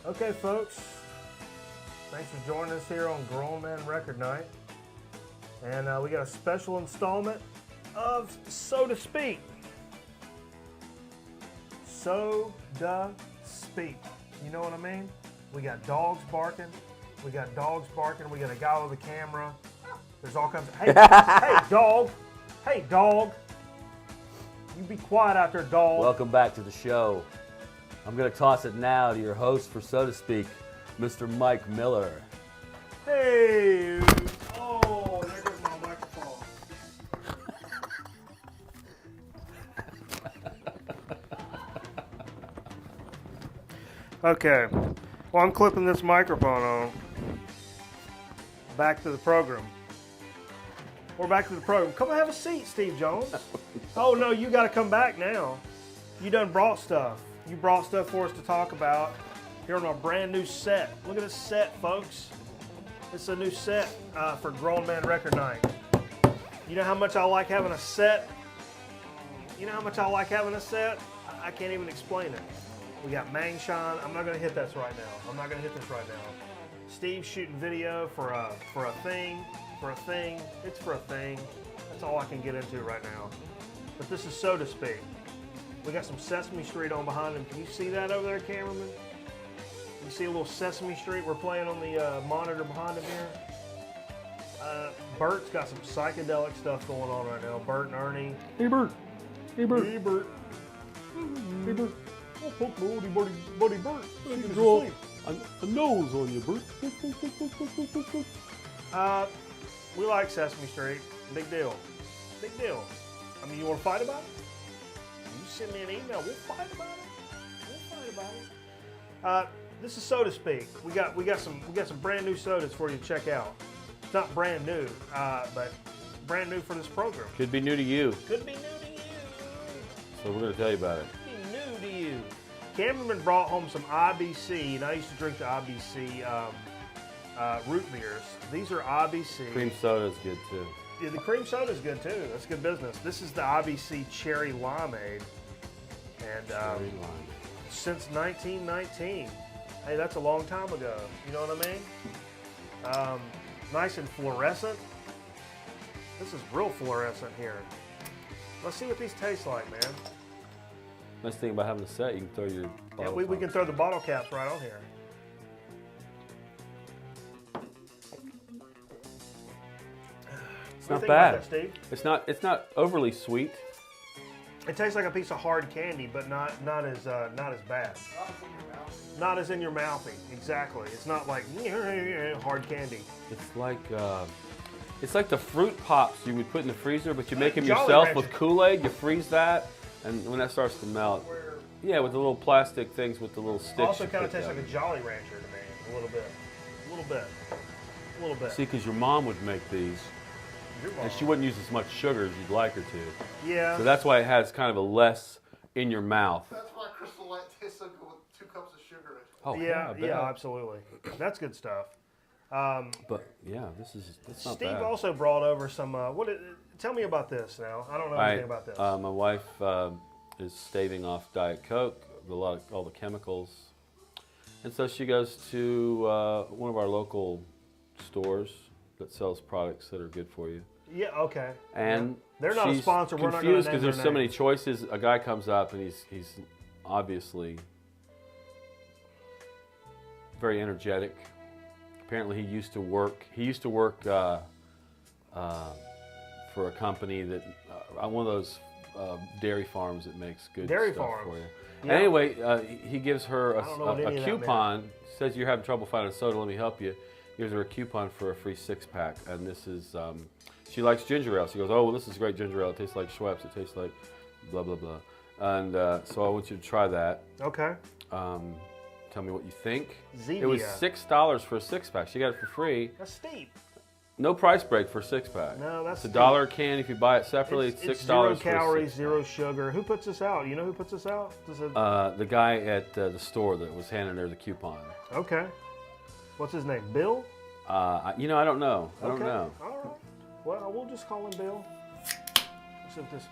Okay, folks, thanks for joining us here on Grown Man Record Night. And we got a special installment of So to Speak. So to Speak. You know what I mean? We got dogs barking. We got a guy with a camera. There's all kinds of, hey, hey, dog. Hey, dog. You be quiet out there, dog. Welcome back to the show. I'm going to toss it now to your host for So to Speak, Mr. Mike Miller. Hey. Oh, there goes my microphone. Okay. Well, I'm clipping this microphone on. Back to the program. We're back to the program. Come and have a seat, Steve Jones. Oh, no, you got to come back now. You done brought stuff. You brought stuff for us to talk about here on our brand new set. Look at this set, folks. It's a new set for Grown Man Record Night. You know how much I like having a set? You know how much I like having a set? I can't even explain it. We got Mangshine. I'm not going to hit this right now. Steve's shooting video for a thing. It's for a thing. That's all I can get into right now. But this is So to Speak. We got some Sesame Street on behind him. Can you see that over there, cameraman? You see a little Sesame Street we're playing on the monitor behind him here? Bert's got some psychedelic stuff going on right now. Bert and Ernie. Hey, Bert. Hey, Bert. Hey, Bert. Hey, Bert. Oh, poke my buddy Bert. I can draw a nose on you, Bert. We like Sesame Street. Big deal. Big deal. I mean, you want to fight about it? You send me an email. We'll fight about it. This is So to Speak. We got some brand new sodas for you to check out. It's not brand new, but brand new for this program. Could be new to you, Could be new to you. so we're going to tell you about it. Could be new to you. Cameraman brought home some IBC, and I used to drink the IBC root beers. These are IBC. Cream soda's good too. Yeah, the cream soda's good too. That's good business. This is the IBC Cherry Limeade, and Cherry lime. since 1919. Hey, that's a long time ago. You know what I mean? Nice and fluorescent. This is real fluorescent here. Let's see what these taste like, man. Nice thing about having a set, you can throw your Yeah, bottle we top. can throw the bottle caps right on here. It's What not do you think bad. about that, Steve? It's not overly sweet. It tastes like a piece of hard candy, but not as bad. Not as in your mouthy. Exactly. It's not like hard candy. It's like the fruit pops you would put in the freezer, but you make them Jolly yourself Rancher. with Kool-Aid. You freeze that, and when that starts to melt, yeah, with the little plastic things with the little sticks. Also you kind of put tastes down. like a Jolly Rancher to me. A little bit. See, because your mom would make these, Your mom. and she wouldn't use as much sugar as you'd like her to. Yeah. So that's why it has kind of a less in your mouth. That's why Crystal Light tastes so good with 2 cups of sugar in it. Oh yeah, I bet. absolutely. That's good stuff. But yeah, that's not Steve bad. also brought over some. Tell me about this now. I don't know anything about this. My wife is staving off Diet Coke, all the chemicals, and so she goes to one of our local stores that sells products that are good for you. Yeah. Okay. And they're not a she's sponsor. We're not going to confused name because their there's so many name. choices. A guy comes up and he's obviously very energetic. Apparently, he used to work for a company that one of those dairy farms that makes good Dairy stuff farm. for you. Yeah. Anyway, he gives her I don't know what any a of that coupon. Says you're having trouble finding a soda. Let me help you. Gives her a coupon for a free 6-pack, and this is she likes ginger ale. She goes, oh well, this is great ginger ale. It tastes like Schweppes. It tastes like blah blah blah. And so I want you to try that. Okay. Tell me what you think. Zevia. It was $6 for a 6-pack. She got it for free. That's steep. No price break for a 6-pack. No, that's it's steep. $1 a can if you buy it separately. It's $6 0 for calories, a 6-pack. 0 sugar. Who puts this out? You know who puts this out? The guy at the store that was handing her the coupon. Okay. What's his name? Bill? I don't know. I don't Okay. know. All right. Well, we'll just call him Bill. Let's see if this.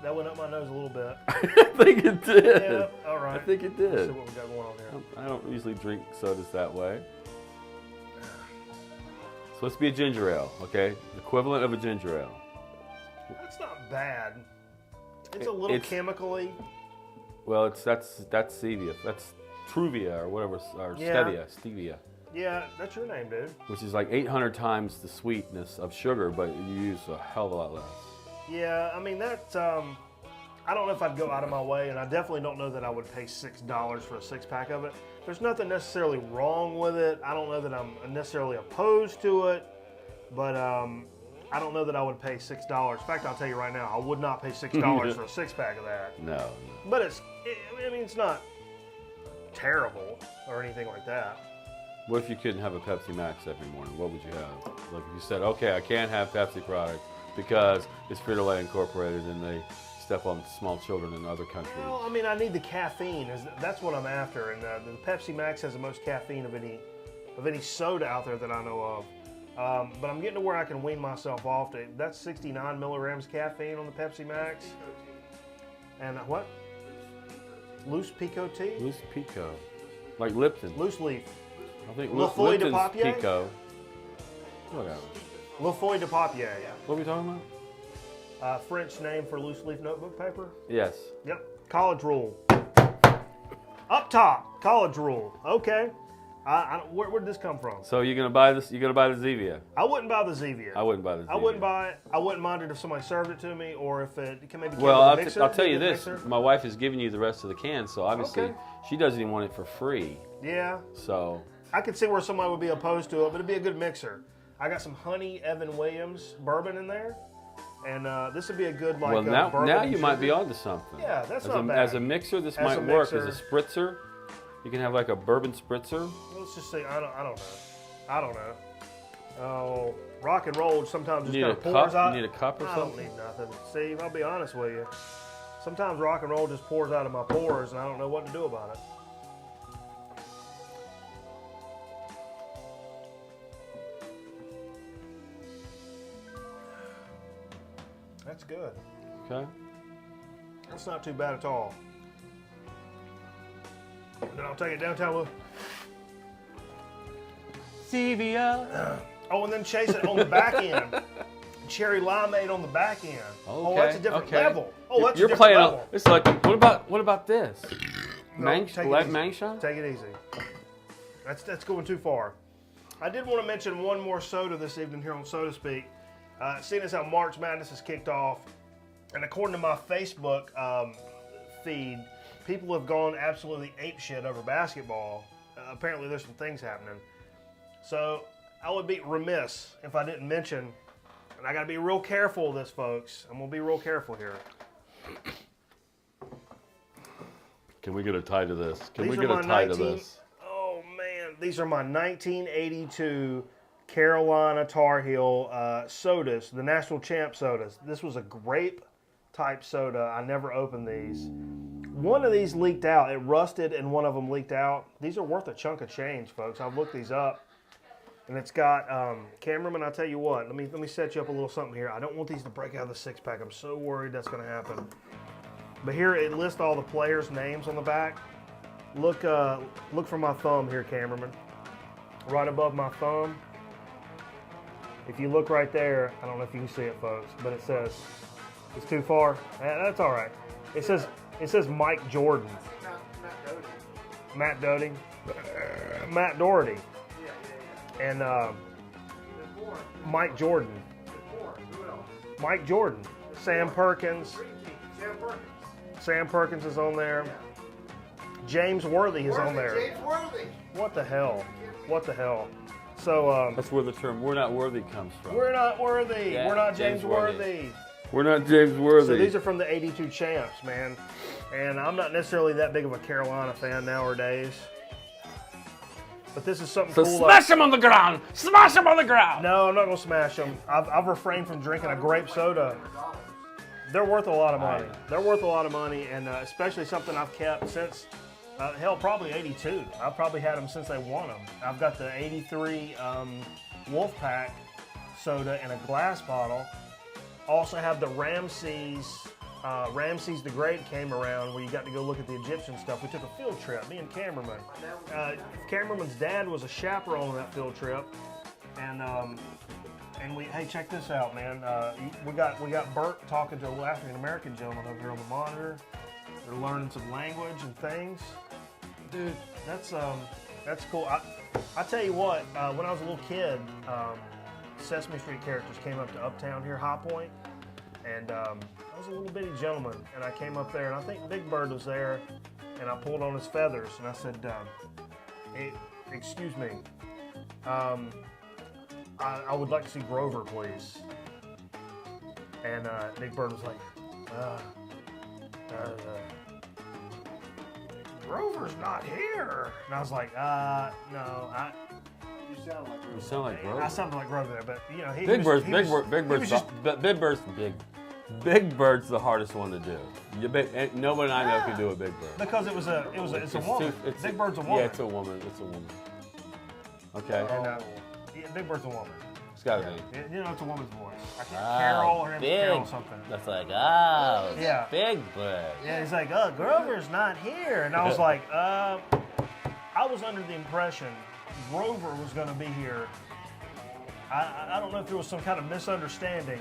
That went up my nose a little bit. I think it did. Yeah, all right. I think it Let's see did. what we got going on here. I don't usually drink sodas that way. So let's be a ginger ale, okay? Equivalent of a ginger ale. That's not bad. It's a little chemically. Well, that's stevia. That's Truvia or whatever, or Yeah. stevia. Yeah, that's your name, dude. Which is like 800 times the sweetness of sugar, but you use a hell of a lot less. Yeah, I mean, that's, I don't know if I'd go out of my way, and I definitely don't know that I would pay $6 for a 6-pack of it. There's nothing necessarily wrong with it. I don't know that I'm necessarily opposed to it, but I don't know that I would pay $6. In fact, I'll tell you right now, I would not pay $6 for a 6-pack of that. No. But it's not terrible or anything like that. What if you couldn't have a Pepsi Max every morning? What would you have? Like if you said, okay, I can't have Pepsi product because it's Frito-Lay Incorporated and they step on small children in other countries. Well, I mean, I need the caffeine. That's what I'm after. And the Pepsi Max has the most caffeine of any soda out there that I know of. But I'm getting to where I can wean myself off. That's 69 milligrams caffeine on the Pepsi Max. And what? Loose Pico tea? Loose Pico. Like Lipton. Loose leaf. I think Le Feuille de Lipton's Papier? Pico. Whatever. Le Feuille de Papier. What are we talking about? French name for loose leaf notebook paper. Yes. Yep. College rule. Up top, college rule. Okay. Where did this come from? So you're gonna buy this? You're gonna buy the Zevia? I wouldn't buy the Zevia. I wouldn't buy the Zevia. I wouldn't buy it. I wouldn't mind it if somebody served it to me, or if it can maybe. Well, I'll tell you this: my wife is giving you the rest of the can, so obviously Okay. she doesn't even want it for free. Yeah. So I could see where somebody would be opposed to it, but it'd be a good mixer. I got some honey Evan Williams bourbon in there, and this would be a good like. well, now bourbon you and might be sugar. onto something. Yeah, that's as not a, bad. As a mixer, this As might a work. mixer. As a spritzer, you can have like a bourbon spritzer. Let's just say I don't know. Oh, rock and roll sometimes just You need kind a of pours cup? out. You need a cup or I something? don't need nothing, Steve. I'll be honest with you. Sometimes rock and roll just pours out of my pores, and I don't know what to do about it. That's good. Okay. That's not too bad at all. Then I'll take it downtown with Zevia. oh, and then chase it on the back end. Cherry limeade on the back end. Oh, Okay, that's a different okay. level. Oh, that's You're a different playing. level. It's like what about this? No, take it easy. Mangsha? Take it easy. That's going too far. I did want to mention one more soda this evening here on Soda Speak. Seeing as how March Madness has kicked off, and according to my Facebook feed, people have gone absolutely apeshit over basketball. Apparently there's some things happening. So I would be remiss if I didn't mention, and I got to be real careful of this, folks. I'm going to be real careful here. Can we get a tie to this? Can we These get are a my tie to this? Oh man, these are my 1982 Carolina Tar Heel sodas, the National Champ sodas. This was a grape type soda. I never opened these. One of these leaked out. It rusted and one of them leaked out. These are worth a chunk of change, folks. I've looked these up. And it's got, cameraman, I'll tell you what, let me set you up a little something here. I don't want these to break out of the 6-pack. I'm so worried that's going to happen. But here it lists all the players' names on the back. Look for my thumb here, cameraman. Right above my thumb. If you look right there, I don't know if you can see it, folks, but it says, it's too far. That's all right. It says Mike Jordan. Matt Doty. Matt Doherty. And Mike Jordan. Mike Jordan. Sam Perkins. Sam Perkins is on there. James Worthy is on there. James Worthy. What the hell? What the hell? So That's where the term "we're not worthy" comes from. we're not worthy. Yeah, We're not James James Worthy. Worthy. We're not James Worthy. So these are from the 82 champs, man. And I'm not necessarily that big of a Carolina fan nowadays. But this is something so cool. smash him on the ground! Smash him on the ground! No, I'm not going to smash them. I've refrained from drinking a grape soda. They're worth a lot of money. They're worth a lot of money, and especially something I've kept since, hell, probably 82. I've probably had them since they won them. I've got the 83 Wolfpack soda in a glass bottle. Also have the Ramses Ramses the Great came around, where you got to go look at the Egyptian stuff. We took a field trip, me and Cameraman. Cameraman's dad was a chaperone on that field trip, and we, hey, check this out, man. We got Bert talking to a little African American gentleman over here on the monitor. They're learning some language and things. Dude, that's cool. I tell you what, when I was a little kid, Sesame Street characters came up to Uptown here, High Point, and I was a little bitty gentleman, and I came up there, and I think Big Bird was there, and I pulled on his feathers, and I said, hey, excuse me, I would like to see Grover, please. And Big Bird was like, Grover's not here. And I was like, no, You sound like You sound like Grover. I sounded like Grover there, but you know, Big Bird's the hardest one to do. Nobody I know can do a Big Bird. because it's a woman. Big Bird's a woman. Yeah, it's a woman. It's a woman. Okay. And, yeah, Big Bird's a woman. It's got to be. You know, it's a woman's voice. I can't Carol, her name's Carol something. That's like, Yeah. Big Bird. Yeah, he's like, Grover's not here. And I was like, I was under the impression Grover was going to be here. I don't know if there was some kind of misunderstanding.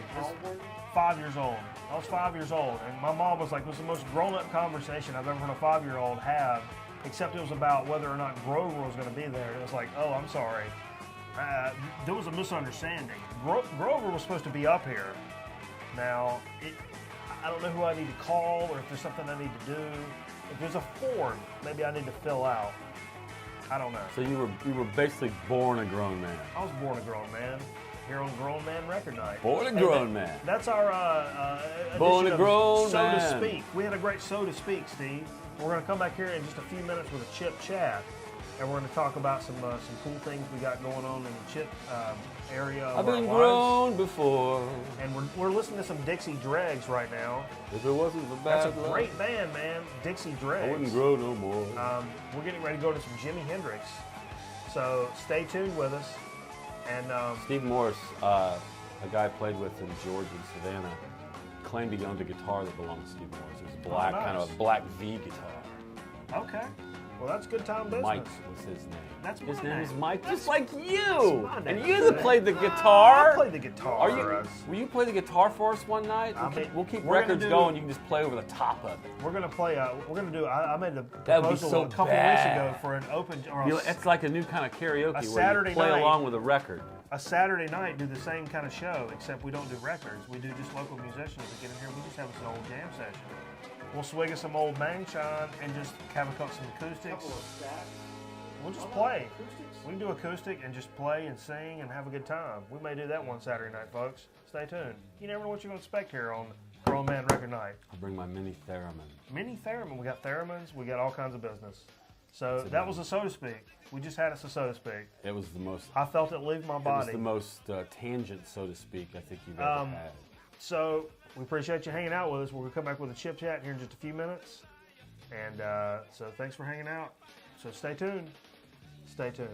5 years old. I was 5 years old. And my mom was like, it was the most grown-up conversation I've ever heard a 5-year-old have, except it was about whether or not Grover was going to be there. It was like, oh, I'm sorry. There was a misunderstanding. Grover was supposed to be up here. Now, I don't know who I need to call or if there's something I need to do. If there's a form, maybe I need to fill out. I don't know. So you were basically born a grown man. I was born a grown man here on Grown Man Record Night. Born a grown man. That's our Born a edition of grown So man. to Speak. We had a great So to Speak, Steve. We're going to come back here in just a few minutes with a Chip Chat. And we're going to talk about some cool things we got going on in the Chip area of I've our been lives. grown before. And we're listening to some Dixie Dregs right now. If it wasn't for bad That's a luck, great band, man. Dixie Dregs. I wouldn't grow no more. We're getting ready to go to some Jimi Hendrix. So stay tuned with us. And Steve Morris, a guy I played with in Georgia and Savannah, claimed he owned a guitar that belonged to Steve Morris. It was black, nice. kind of a black V guitar. okay. Well, that's good time business. Mike was his name. That's his my name name. is Mike, just like That's you. my And name. you that played the guitar. I played the guitar. Are for you? us. Will you play the guitar for us one night? We'll keep we're gonna records do- going. You can just play over the top of it. We're gonna play. We're gonna do. I made the That would be proposal so a couple bad. weeks ago for an open or It's like a new kind of karaoke where Saturday you play night. along with a record. a Saturday night. Do the same kind of show, except we don't do records. We do just local musicians that get in here. We just have us an old jam session. We'll swig us some old moonshine and just have a couple some acoustics. We'll just play. We can do acoustic and just play and sing and have a good time. We may do that one Saturday night, folks. Stay tuned. You never know what you're going to expect here on Grown Man Record Night. I'll bring my mini theremin. Mini theremin. We got theremins. We got all kinds of business. So that was a So to Speak. We just had us a So to Speak. It was the most. I felt it leave my It was body. the most tangent, so to speak, I think you've ever had. So we appreciate you hanging out with us. We're going to come back with a Chip Chat here in just a few minutes. And so thanks for hanging out. So stay tuned. Stay tuned.